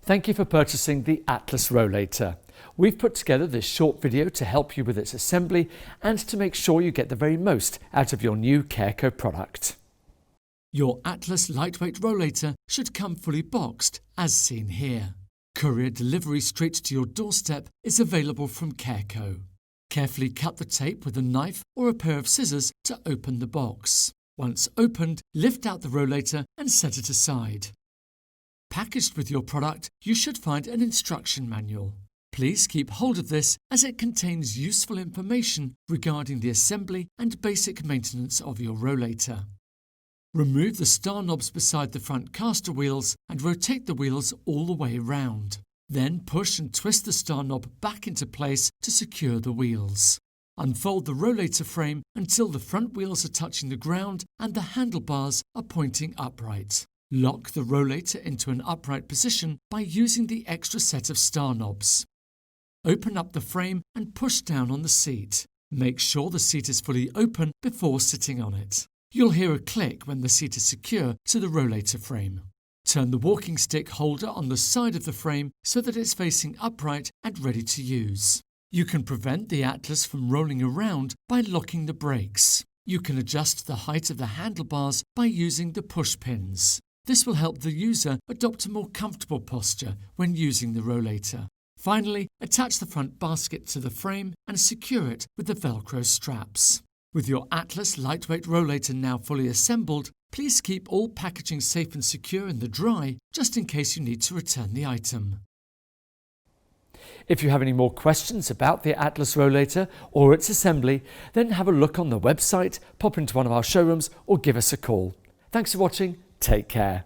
Thank you for purchasing the Atlas Rollator. We've put together this short video to help you with its assembly and to make sure you get the very most out of your new CareCo product. Your Atlas Lightweight Rollator should come fully boxed, as seen here. Courier delivery straight to your doorstep is available from CareCo. Carefully cut the tape with a knife or a pair of scissors to open the box. Once opened, lift out the rollator and set it aside. Packaged with your product, you should find an instruction manual. Please keep hold of this as it contains useful information regarding the assembly and basic maintenance of your rollator. Remove the star knobs beside the front caster wheels and rotate the wheels all the way round. Then push and twist the star knob back into place to secure the wheels. Unfold the rollator frame until the front wheels are touching the ground and the handlebars are pointing upright. Lock the rollator into an upright position by using the extra set of star knobs. Open up the frame and push down on the seat. Make sure the seat is fully open before sitting on it. You'll hear a click when the seat is secure to the rollator frame. Turn the walking stick holder on the side of the frame so that it's facing upright and ready to use. You can prevent the Atlas from rolling around by locking the brakes. You can adjust the height of the handlebars by using the push pins. This will help the user adopt a more comfortable posture when using the rollator. Finally, attach the front basket to the frame and secure it with the Velcro straps. With your Atlas Lightweight Rollator now fully assembled, please keep all packaging safe and secure in the dry, just in case you need to return the item. If you have any more questions about the Atlas Rollator or its assembly, then have a look on the website, pop into one of our showrooms or give us a call. Thanks for watching. Take care.